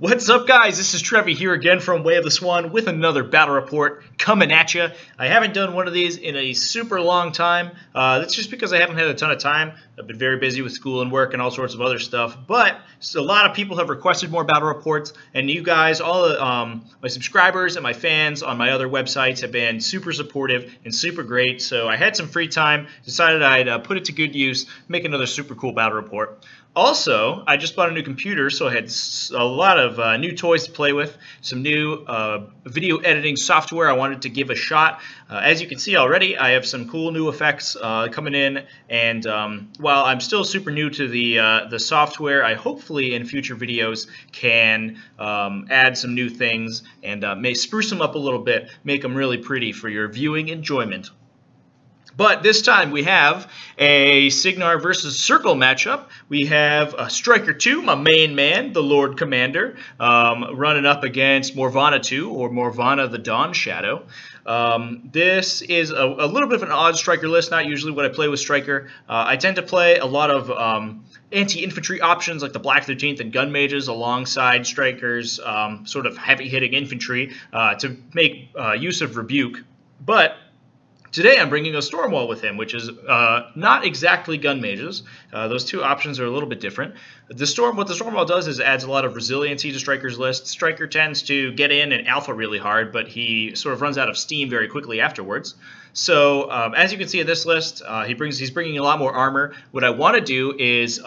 What's up, guys? This is Trevor here again from Way of the Swan with another battle report coming at you. I haven't done one of these in a super long time. That's just because I haven't had a ton of time. I've been very busy with school and work and all sorts of other stuff. But a lot of people have requested more battle reports, and you guys, all my subscribers and my fans on my other websites have been super supportive and super great. So I had some free time, decided I'd put it to good use, make another super cool battle report. Also, I just bought a new computer, so I had a lot of new toys to play with, some new video editing software I wanted to give a shot. As you can see already, I have some cool new effects coming in, and while I'm still super new to the software, I hopefully in future videos can add some new things and may spruce them up a little bit, make them really pretty for your viewing enjoyment. But this time we have a Cygnar versus Circle matchup. We have Stryker2, my main man, the Lord Commander, running up against Morvahna2, or Morvahna the Dawn Shadow. This is a little bit of an odd Striker list, not usually what I play with Striker. I tend to play a lot of anti-infantry options like the Black 13th and Gun Mages alongside Striker's sort of heavy-hitting infantry to make use of Rebuke. But today I'm bringing a Stormwall with him, which is not exactly Gun Mages. Those two options are a little bit different. What the Stormwall does is adds a lot of resiliency to Striker's list. Stryker tends to get in and alpha really hard, but he sort of runs out of steam very quickly afterwards. So as you can see in this list, he's bringing a lot more armor. What I want to do is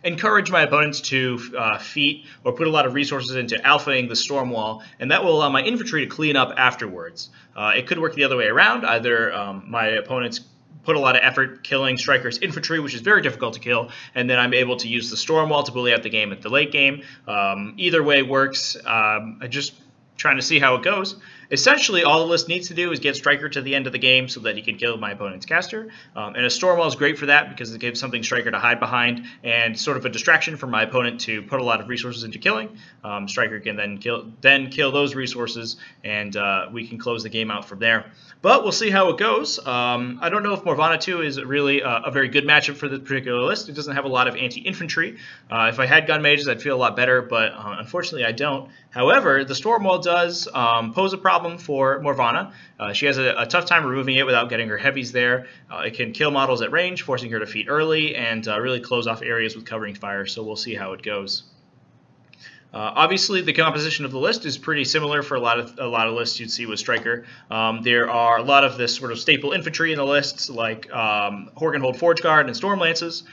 encourage my opponents to feat or put a lot of resources into alphaing the Stormwall, and that will allow my infantry to clean up afterwards. It could work the other way around. Either my opponents put a lot of effort killing Stryker's infantry, which is very difficult to kill, and then I'm able to use the Stormwall to bully out the game at the late game. Either way works. I'm just trying to see how it goes. Essentially, all the list needs to do is get Stryker to the end of the game so that he can kill my opponent's caster. And a Stormwall is great for that because it gives something Stryker to hide behind and sort of a distraction for my opponent to put a lot of resources into killing. Stryker can then kill those resources, and we can close the game out from there. But we'll see how it goes. I don't know if Morvahna2 is really a very good matchup for this particular list. It doesn't have a lot of anti-infantry. If I had Gun Mages, I'd feel a lot better, but unfortunately I don't. However, the Stormwall does pose a problem for Morvahna. She has a tough time removing it without getting her heavies there. It can kill models at range, forcing her to feat early, and really close off areas with covering fire, so we'll see how it goes. Obviously, the composition of the list is pretty similar for a lot of lists you'd see with Stryker. There are a lot of this sort of staple infantry in the lists, like Horgenhold Forge Guard and Storm Lances.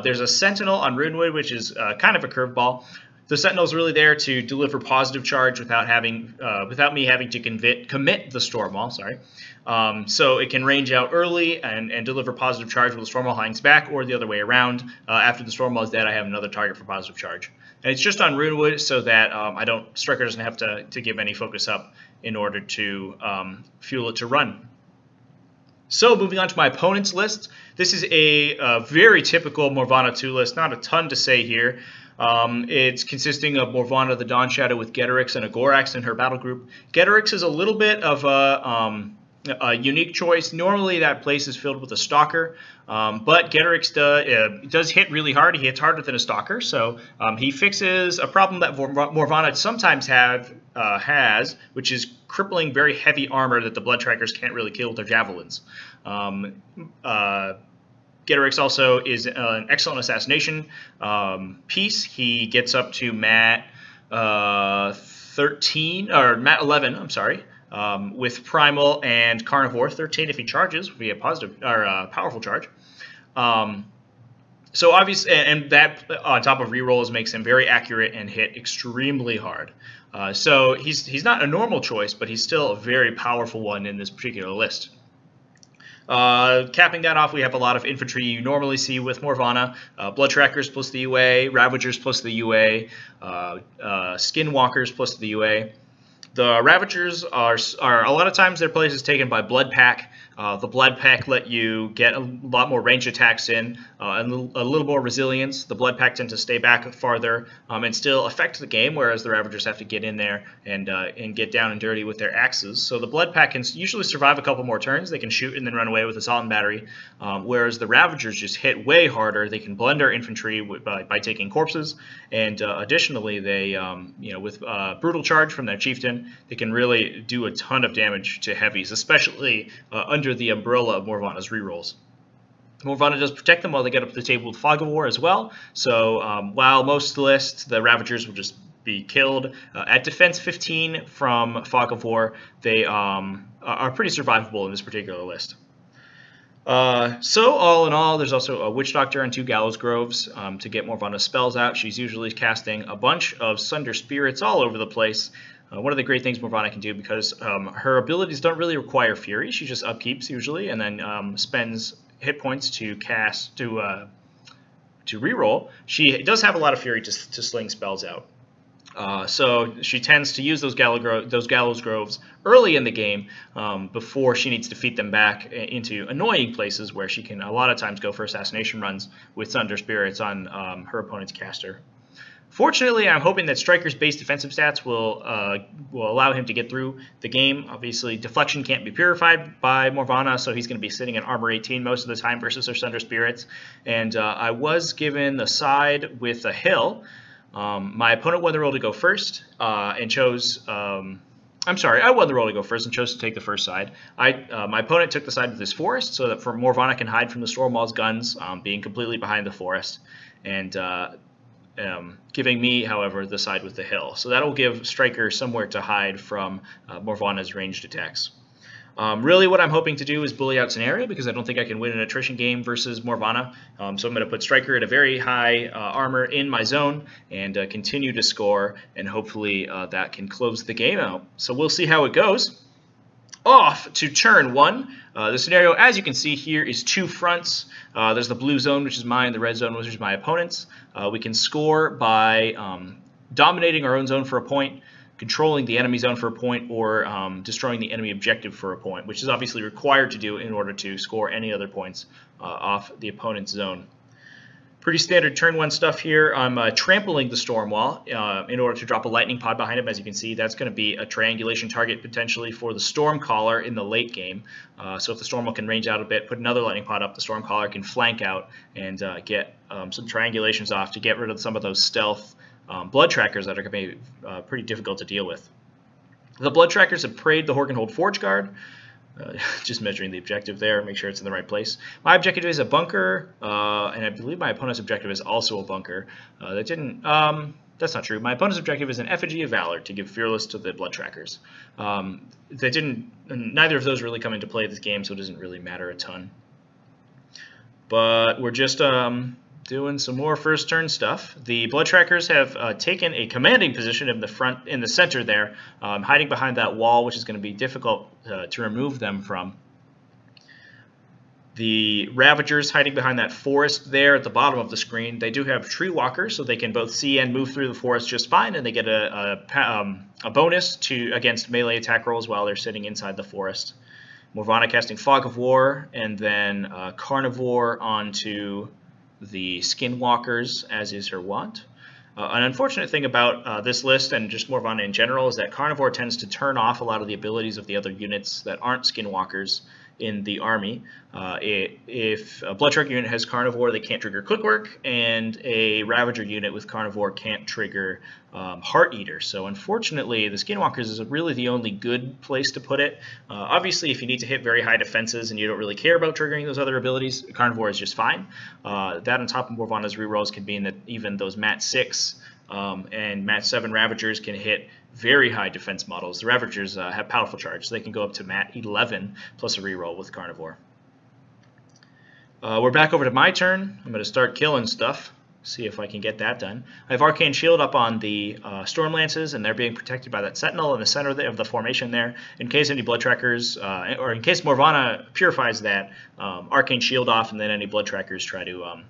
There's a Sentinel on Runewood, which is kind of a curveball. The Sentinel is really there to deliver positive charge without me having to commit the Stormwall. Sorry, so it can range out early and deliver positive charge while the Stormwall hangs back, or the other way around. After the Stormwall is dead, I have another target for positive charge, and it's just on Runewood so that Stryker doesn't have to give any focus up in order to fuel it to run. So moving on to my opponent's list, this is a very typical Morvahna2 list. Not a ton to say here. It's consisting of Morvahna the Dawn Shadow with Getorix and a Gorax in her battle group. Getorix is a little bit of a unique choice. Normally that place is filled with a Stalker, but Getorix does hit really hard. He hits harder than a Stalker, so he fixes a problem that Morvahna sometimes has, which is crippling very heavy armor that the Blood Trackers can't really kill with their javelins. Getorix also is an excellent assassination piece. He gets up to Mat 13 or Mat 11. I'm sorry, with Primal and Carnivore. 13 if he charges would be a positive or powerful charge. So obviously, and that on top of rerolls makes him very accurate and hit extremely hard. So he's not a normal choice, but he's still a very powerful one in this particular list. Capping that off, we have a lot of infantry you normally see with Morvahna. Blood Trackers plus the UA, Ravagers plus the UA, Skinwalkers plus the UA. The Ravagers are a lot of times their place is taken by Blood Pack. The Blood Pack let you get a lot more range attacks in, and a little more resilience. The Blood Pack tend to stay back farther and still affect the game, whereas the Ravagers have to get in there and get down and dirty with their axes. So the Blood Pack can usually survive a couple more turns. They can shoot and then run away with Assault and Battery, whereas the Ravagers just hit way harder. They can blend our infantry by taking corpses, and additionally, they with Brutal Charge from their Chieftain, they can really do a ton of damage to heavies, especially under the umbrella of Morvahna's rerolls. Morvahna does protect them while they get up to the table with Fog of War as well. So while most lists, the Ravagers will just be killed. At defense 15 from Fog of War, they are pretty survivable in this particular list. So all in all, there's also a Witch Doctor and 2 Gallows Groves to get Morvahna's spells out. She's usually casting a bunch of Sunder Spirits all over the place. One of the great things Morvahna can do, because her abilities don't really require Fury, she just upkeeps usually, and then spends hit points to cast to reroll. She does have a lot of Fury to sling spells out. So she tends to use those Gallows Groves early in the game before she needs to feed them back into annoying places where she can a lot of times go for assassination runs with Sunder Spirits on her opponent's caster. Fortunately, I'm hoping that Stryker's base defensive stats will allow him to get through the game. Obviously, deflection can't be purified by Morvahna, so he's going to be sitting at armor 18 most of the time versus her Sunder Spirits. And I was given the side with a hill. My opponent won the roll to go first and chose... I'm sorry, I won the roll to go first and chose to take the first side. My opponent took the side with his forest, so that Morvahna can hide from the Stormwall's guns, being completely behind the forest, and giving me, however, the side with the hill. So that'll give Stryker somewhere to hide from Morvahna's ranged attacks. Really what I'm hoping to do is bully out Scenario, because I don't think I can win an attrition game versus Morvahna. So I'm going to put Stryker at a very high armor in my zone and continue to score, and hopefully that can close the game out. So we'll see how it goes. Off to turn 1. The scenario, as you can see here, is 2 fronts. There's the blue zone, which is mine, the red zone, which is my opponent's. We can score by dominating our own zone for a point, controlling the enemy zone for a point, or destroying the enemy objective for a point, which is obviously required to do in order to score any other points off the opponent's zone. Pretty standard turn 1 stuff here. I'm trampling the Stormwall in order to drop a lightning pod behind him. As you can see, that's going to be a triangulation target potentially for the Stormcaller in the late game. So if the Stormwall can range out a bit, put another lightning pod up, the Stormcaller can flank out and get some triangulations off to get rid of some of those stealth blood trackers that are going to be pretty difficult to deal with. The blood trackers have preyed the Horkenhold Forge Guard. Just measuring the objective there, make sure it's in the right place. My objective is a bunker, and I believe my opponent's objective is also a bunker. That's not true. My opponent's objective is an Effigy of Valor to give Fearless to the blood trackers. Neither of those really come into play this game, so it doesn't really matter a ton. But we're just doing some more first turn stuff. The blood trackers have taken a commanding position in the center there, hiding behind that wall, which is going to be difficult to remove them from. The Ravagers hiding behind that forest there at the bottom of the screen. They do have Tree Walkers, so they can both see and move through the forest just fine, and they get a bonus against melee attack rolls while they're sitting inside the forest. Morvahna casting Fog of War, and then Carnivore onto the Skinwalkers, as is her wont. An unfortunate thing about this list, and just Morvahna in general, is that Carnivore tends to turn off a lot of the abilities of the other units that aren't Skinwalkers in the army. If a Blood Tracker unit has Carnivore, they can't trigger Clickwork, and a Ravager unit with Carnivore can't trigger Heart Eater. So unfortunately, the Skinwalkers is really the only good place to put it. Obviously, if you need to hit very high defenses and you don't really care about triggering those other abilities, Carnivore is just fine. That on top of Morvahna's rerolls can mean that even those Mat 6 and Mat 7 Ravagers can hit very high defense models. The Ravagers have powerful charge, so they can go up to Mat 11 plus a reroll with Carnivore. We're back over to my turn. I'm going to start killing stuff, see if I can get that done. I have Arcane Shield up on the Storm Lances, and they're being protected by that Sentinel in the center of the formation there. In case any Blood Trackers, or in case Morvahna purifies that, Arcane Shield off, and then any Blood Trackers try to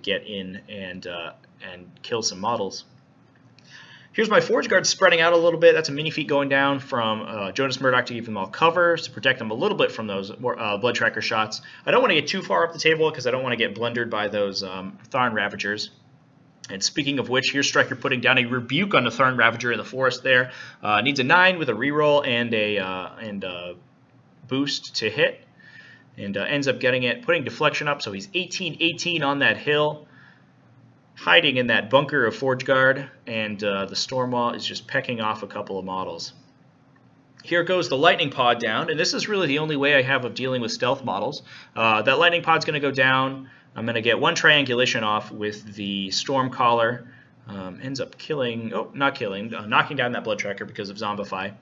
get in and kill some models. Here's my Forge Guard spreading out a little bit. That's a mini feat going down from Jonas Murdoch to give them all cover, to protect them a little bit from those Blood Tracker shots. I don't want to get too far up the table because I don't want to get blundered by those Tharn Ravagers. And speaking of which, here's Stryker putting down a Rebuke on the Tharn Ravager in the forest there. Needs a 9 with a reroll and a boost to hit. And ends up getting it, putting deflection up, so he's 18-18 on that hill. Hiding in that bunker of Forge Guard, and the Stormwall is just pecking off a couple of models. Here goes the Lightning Pod down, and this is really the only way I have of dealing with stealth models. That Lightning Pod's going to go down. I'm going to get one triangulation off with the Stormcaller. Ends up killing, knocking down that Blood Tracker because of Zombify.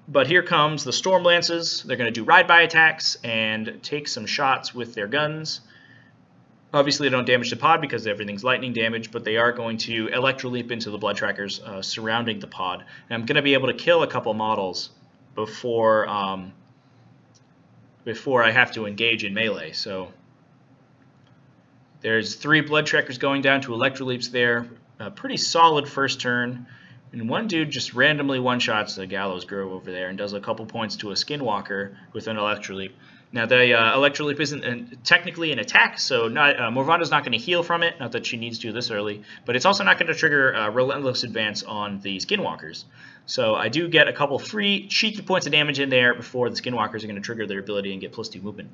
But here comes the Storm Lances. They're going to do ride-by attacks and take some shots with their guns. Obviously, they don't damage the pod because everything's lightning damage, but they are going to Electroleap into the Blood Trackers surrounding the pod. And I'm going to be able to kill a couple models before I have to engage in melee. So there's 3 Blood Trackers going down to Electroleaps there. A pretty solid first turn. And one dude just randomly one-shots the Gallows Grove over there and does a couple points to a Skinwalker with an Electroleap. Now, the Electroleap isn't technically an attack, so Morvahna's not going to heal from it, not that she needs to this early, but it's also not going to trigger Relentless Advance on the Skinwalkers. So I do get a couple free, cheeky points of damage in there before the Skinwalkers are going to trigger their ability and get +2 movement.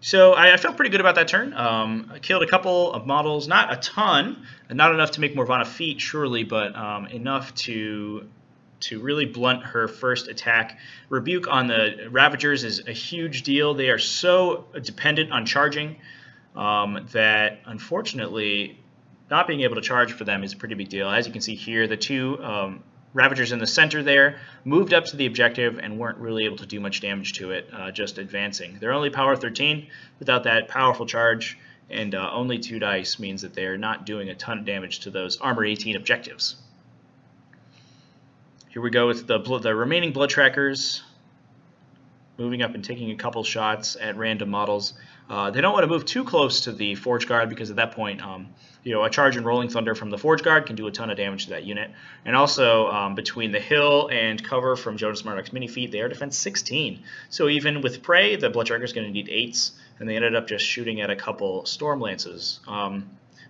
So I felt pretty good about that turn. I killed a couple of models, not a ton, not enough to make Morvahna feat, surely, but enough to really blunt her first attack. Rebuke on the Ravagers is a huge deal. They are so dependent on charging that, unfortunately, not being able to charge for them is a pretty big deal. As you can see here, the 2 Ravagers in the center there moved up to the objective and weren't really able to do much damage to it, just advancing. They're only power 13 without that powerful charge, and only 2 dice means that they're not doing a ton of damage to those armor 18 objectives. Here we go with the remaining Blood Trackers, moving up and taking a couple shots at random models. They don't want to move too close to the Forge Guard because at that point, a charge and Rolling Thunder from the Forge Guard can do a ton of damage to that unit. And also, between the hill and cover from Jonas Murdoch's mini feat, they are defense 16. So even with Prey, the Blood Tracker is going to need 8s, and they ended up just shooting at a couple Storm Lances.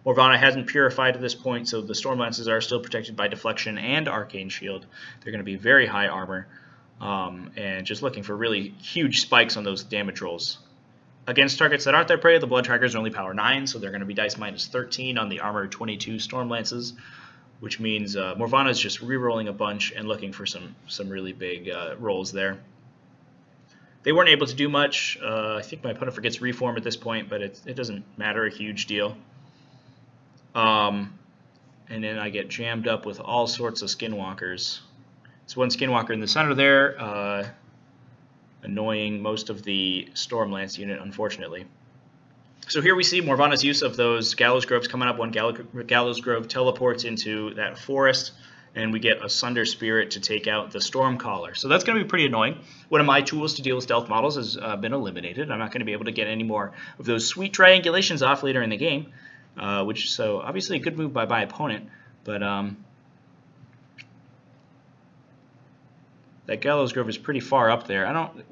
Morvahna hasn't purified at this point, so the Storm Lances are still protected by Deflection and Arcane Shield. They're going to be very high armor, and just looking for really huge spikes on those damage rolls. Against targets that aren't their prey, the Blood Trackers are only power 9, so they're going to be dice -13 on the armor 22 Storm Lances, which means Morvahna is just re-rolling a bunch and looking for some really big rolls there. They weren't able to do much. I think my opponent forgets Reform at this point, but it doesn't matter a huge deal. And then I get jammed up with all sorts of Skinwalkers. There's one Skinwalker in the center there, annoying most of the Stormlance unit, unfortunately. So here we see Morvahna's use of those Gallows Groves coming up. One Gallows Grove teleports into that forest, and we get a Sunder Spirit to take out the Stormcaller. So that's going to be pretty annoying. One of my tools to deal with stealth models has been eliminated. I'm not going to be able to get any more of those sweet triangulations off later in the game. So obviously a good move by my opponent, but that Gallows Grove is pretty far up there. I don't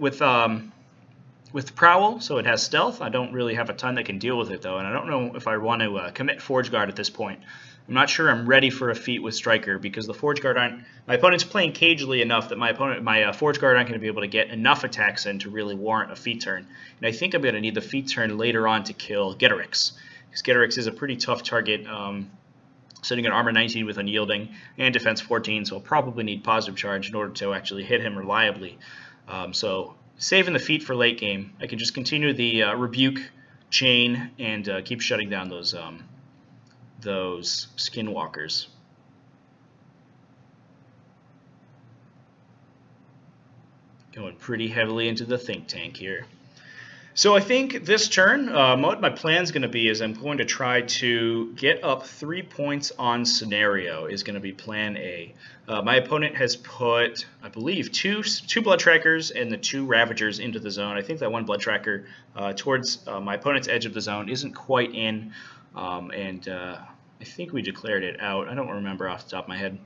with Prowl, so it has stealth. I don't really have a ton that can deal with it though, and I don't know if I want to commit Forge Guard at this point. I'm not sure I'm ready for a feat with Stryker because the Forge Guard aren't. My opponent's playing cagely enough that my Forge Guard aren't going to be able to get enough attacks in to really warrant a feat turn. And I think I'm going to need the feat turn later on to kill Getorix. Because Getorix is a pretty tough target, sitting at armor 19 with unyielding and defense 14, so I'll probably need positive charge in order to actually hit him reliably. So saving the feat for late game, I can just continue the rebuke chain and keep shutting down those Skinwalkers. Going pretty heavily into the think tank here. So I think this turn, what my plan is going to be is I'm going to try to get up 3 points on scenario is going to be plan A. My opponent has put, I believe, two Blood Trackers and the 2 Ravagers into the zone. I think that one Blood Tracker towards my opponent's edge of the zone isn't quite in, and I think we declared it out. I don't remember off the top of my head.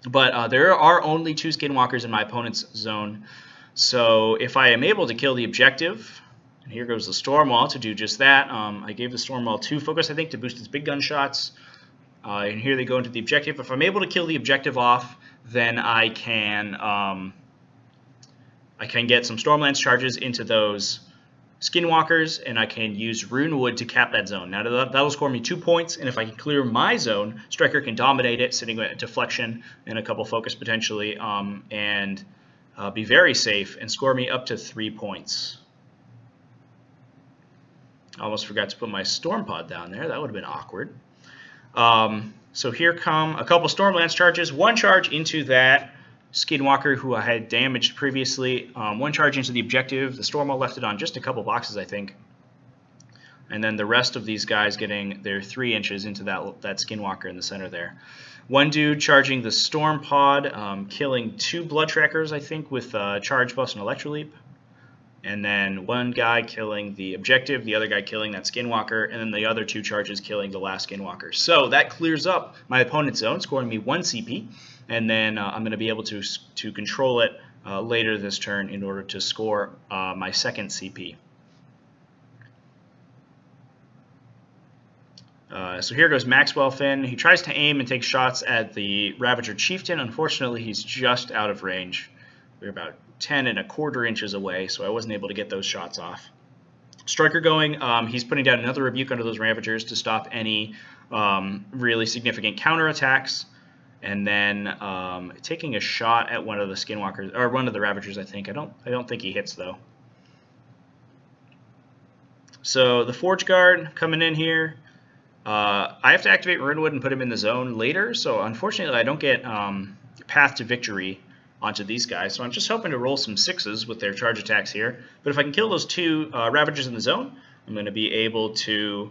But there are only 2 skinwalkers in my opponent's zone. So if I am able to kill the objective, and here goes the Stormwall to do just that. I gave the Stormwall 2 focus, I think, to boost its big gun shots. And here they go into the objective. If I'm able to kill the objective off, then I can get some Stormlance charges into those Skinwalkers, and I can use Runewood to cap that zone. Now that'll score me 2 points, and if I can clear my zone, Stryker can dominate it, sitting at deflection and a couple focus potentially, and be very safe and score me up to 3 points. I almost forgot to put my Storm Pod down there. That would have been awkward. So here come a couple Stormlance charges. 1 charge into that Skinwalker who I had damaged previously. 1 charge into the objective. The Stormwall left it on just a couple boxes, I think. And then the rest of these guys getting their 3 inches into that Skinwalker in the center there. 1 dude charging the Storm Pod, killing 2 Blood Trackers, I think, with Charge Buffs and Electroleap. And then 1 guy killing the objective, the other guy killing that Skinwalker, and then the other 2 charges killing the last Skinwalker. So that clears up my opponent's zone, scoring me 1 CP. And then I'm going to be able to control it later this turn in order to score my 2nd CP. So here goes Maxwell Finn. He tries to aim and take shots at the Ravager Chieftain. Unfortunately, he's just out of range. We're about 10¼ inches away, so I wasn't able to get those shots off. Stryker going, he's putting down another Rebuke under those Ravagers to stop any really significant counterattacks. And then taking a shot at one of the Skinwalkers, or one of the Ravagers, I think. I don't think he hits, though. So the Forge Guard coming in here. I have to activate Runewood and put him in the zone later, so unfortunately I don't get Path to Victory onto these guys. So I'm just hoping to roll some 6s with their charge attacks here. But if I can kill those 2 Ravagers in the zone, I'm going to be able to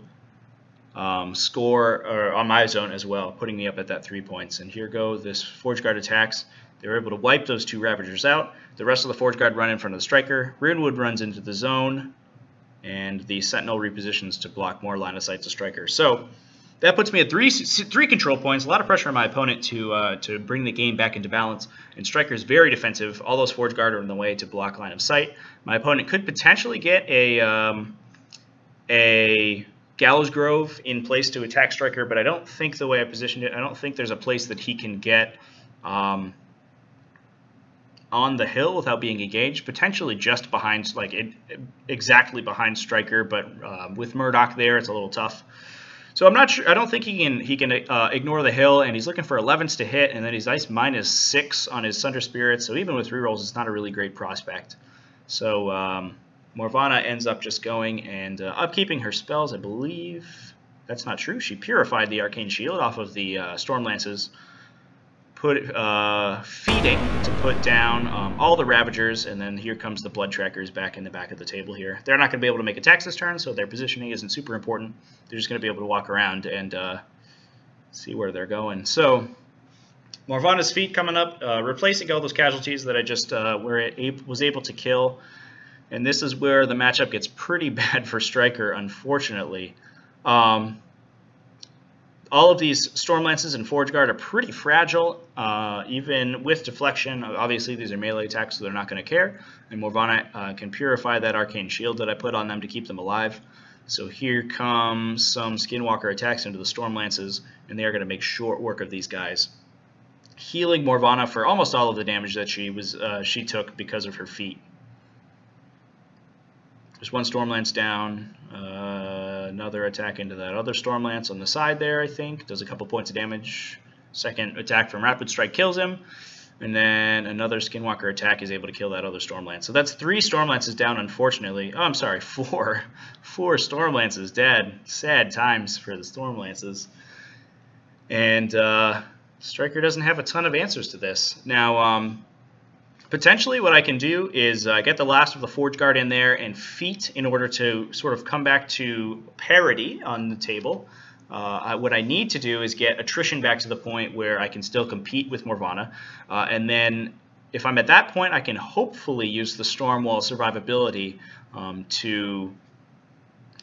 score on my zone as well, putting me up at that 3 points. And here go this Forge Guard attacks. They were able to wipe those 2 Ravagers out. The rest of the Forge Guard run in front of the Stryker. Runewood runs into the zone, and the Sentinel repositions to block more line of sight to Stryker. So that puts me at 3 control points. A lot of pressure on my opponent to bring the game back into balance. And Stryker is very defensive. All those Forge Guard are in the way to block line of sight. My opponent could potentially get a Gallows Grove in place to attack Stryker, but I don't think the way I positioned it, I don't think there's a place that he can get on the hill without being engaged. Potentially just behind, exactly behind Stryker, but with Murdoch there, it's a little tough. So I'm not sure. I don't think he can ignore the hill, and he's looking for 11s to hit, and then he's ice -6 on his Sunder Spirit. So even with rerolls, it's not a really great prospect. So Morvahna ends up just going and upkeeping her spells, I believe. That's not true. She purified the Arcane Shield off of the Stormlances, feeding to put down all the Ravagers, and then here comes the Blood Trackers back in the back of the table here. They're not going to be able to make attacks this turn, so their positioning isn't super important. They're just going to be able to walk around and see where they're going. So Morvahna's feet coming up, replacing all those casualties that I just was able to kill. And this is where the matchup gets pretty bad for Stryker, unfortunately. All of these Stormlances and Forge Guard are pretty fragile, even with deflection. Obviously, these are melee attacks, so they're not going to care. And Morvahna can purify that Arcane Shield that I put on them to keep them alive. So here comes some Skinwalker attacks into the Stormlances, and they are going to make short work of these guys, healing Morvahna for almost all of the damage that she took because of her feat. There's 1 Stormlance down, another attack into that other Stormlance on the side there, I think. Does a couple points of damage. Second attack from Rapid Strike kills him. And then another Skinwalker attack is able to kill that other Stormlance. So that's 3 Stormlances down, unfortunately. Oh, I'm sorry, 4. 4 Stormlances dead. Sad times for the Stormlances. And Stryker doesn't have a ton of answers to this. Now, potentially what I can do is get the last of the Forge Guard in there and feat in order to sort of come back to parity on the table. What I need to do is get attrition back to the point where I can still compete with Morvahna. And then if I'm at that point, I can hopefully use the Stormwall survivability to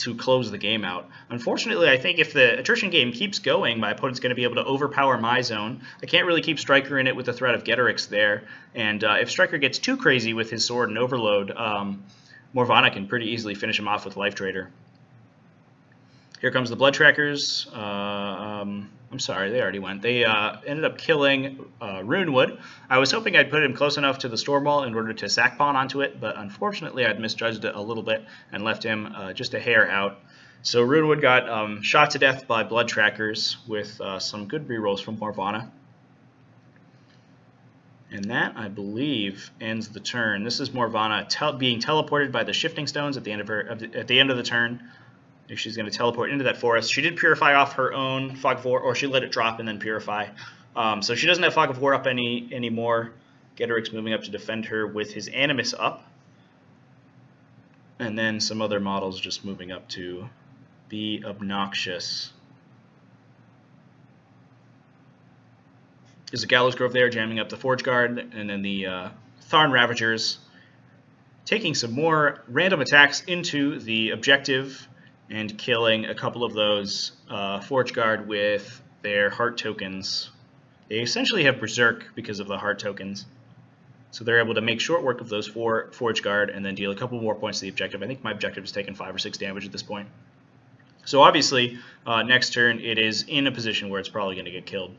to close the game out. Unfortunately, I think if the attrition game keeps going, my opponent's going to be able to overpower my zone. I can't really keep Stryker in it with the threat of Getorix there, and if Stryker gets too crazy with his sword and overload, Morvahna can pretty easily finish him off with Life Trader. Here comes the Blood Trackers. I'm sorry, they already went. They ended up killing Runewood. I was hoping I'd put him close enough to the Storm Wall in order to sack pawn onto it, but unfortunately I'd misjudged it a little bit and left him just a hair out. So Runewood got shot to death by Blood Trackers with some good rerolls from Morvahna. And that, I believe, ends the turn. This is Morvahna being teleported by the Shifting Stones at the end of the turn. If she's going to teleport into that forest. She did purify off her own Fog of War, or she let it drop and then purify. So she doesn't have Fog of War up anymore. Getorix moving up to defend her with his Animus up. And then some other models just moving up to be obnoxious. There's a Gallows Grove there jamming up the Forge Guard, and then the Tharn Ravagers taking some more random attacks into the objective and killing a couple of those Forge Guard with their heart tokens. They essentially have Berserk because of the heart tokens. So they're able to make short work of those 4 Forge Guard and then deal a couple more points to the objective. I think my objective has taken 5 or 6 damage at this point. So obviously, next turn it is in a position where it's probably going to get killed.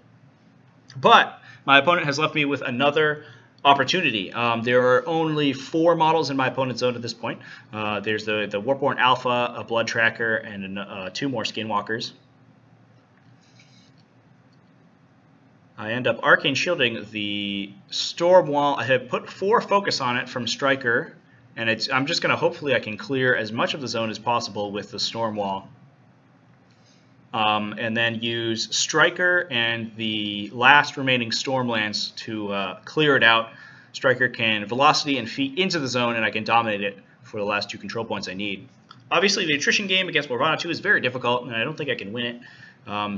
But my opponent has left me with another opportunity. There are only 4 models in my opponent's zone at this point. There's the Warborn Alpha, a Blood Tracker, and 2 more Skinwalkers. I end up Arcane Shielding the Storm Wall. I have put 4 focus on it from Stryker, and I'm just going to hopefully I can clear as much of the zone as possible with the Storm Wall. And then use Stryker and the last remaining Stormlands to clear it out. Stryker can velocity and feet into the zone, and I can dominate it for the last 2 control points I need. Obviously, the attrition game against Morvahna2 is very difficult, and I don't think I can win it.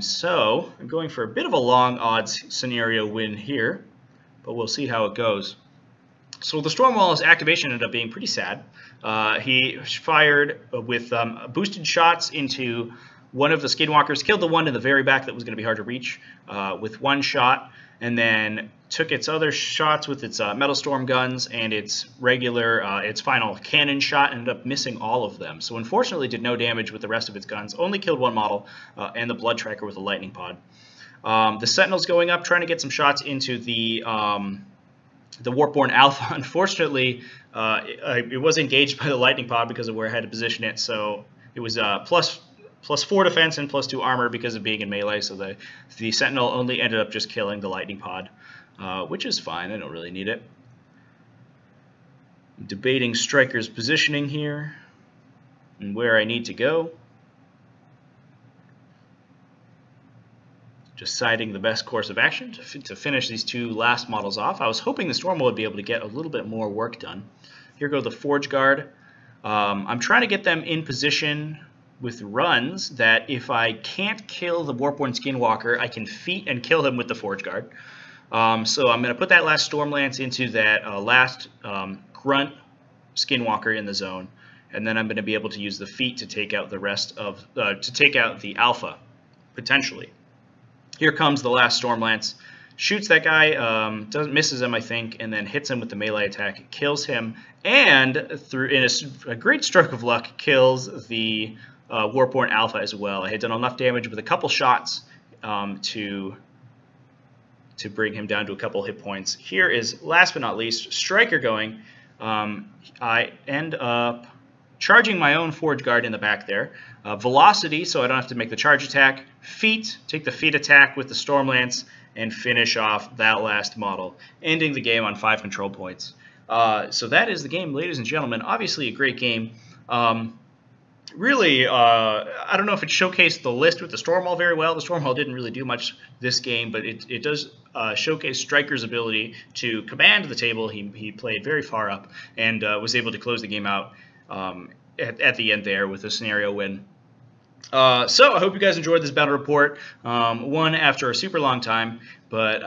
So I'm going for a bit of a long odds scenario win here, but we'll see how it goes. So the Stormwall's activation ended up being pretty sad. He fired with boosted shots into one of the Skinwalkers, killed the one in the very back that was going to be hard to reach with 1 shot, and then took its other shots with its Metal Storm guns and its its final cannon shot, ended up missing all of them. So unfortunately did no damage with the rest of its guns, only killed 1 model and the Blood Tracker with a lightning pod. The Sentinel's going up, trying to get some shots into the Warborn Alpha. Unfortunately, it was engaged by the lightning pod because of where I had to position it, so it was plus 4 defense and plus 2 armor because of being in melee, so the Sentinel only ended up just killing the lightning pod, which is fine. I don't really need it. I'm debating Stryker's positioning here and where I need to go. Deciding the best course of action to finish these 2 last models off. I was hoping the Storm would be able to get a little bit more work done. Here go the Forge Guard. I'm trying to get them in position with runs that if I can't kill the Warborn Skinwalker, I can feat and kill him with the Forge Guard. So I'm going to put that last Stormlance into that last Grunt Skinwalker in the zone, and then I'm going to be able to use the feat to take out the rest of to take out the Alpha potentially. Here comes the last Stormlance, shoots that guy, misses him I think, and then hits him with the melee attack, kills him, and in a great stroke of luck kills the Warborn Alpha as well. I had done enough damage with a couple shots to bring him down to a couple hit points. Here is, last but not least, Stryker going. I end up charging my own Forge Guard in the back there. Velocity, so I don't have to make the charge attack. Feet, take the feet attack with the Stormlance, and finish off that last model, ending the game on 5 control points. So that is the game, ladies and gentlemen. Obviously a great game. Really, I don't know if it showcased the list with the Stormwall very well. The Stormwall didn't really do much this game, but it does showcase Stryker's ability to command the table. He played very far up and was able to close the game out at the end there with a scenario win. So I hope you guys enjoyed this battle report. One after a super long time, but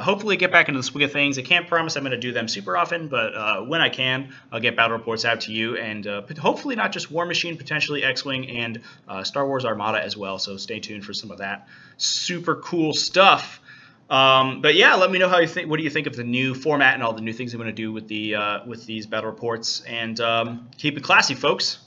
hopefully get back into the swing of things. I can't promise I'm going to do them super often, but when I can, I'll get battle reports out to you, and hopefully not just War Machine, potentially X-Wing and Star Wars Armada as well, so stay tuned for some of that super cool stuff. But yeah, let me know how you think. What do you think of the new format and all the new things I'm going to do with the with these battle reports? And keep it classy, folks.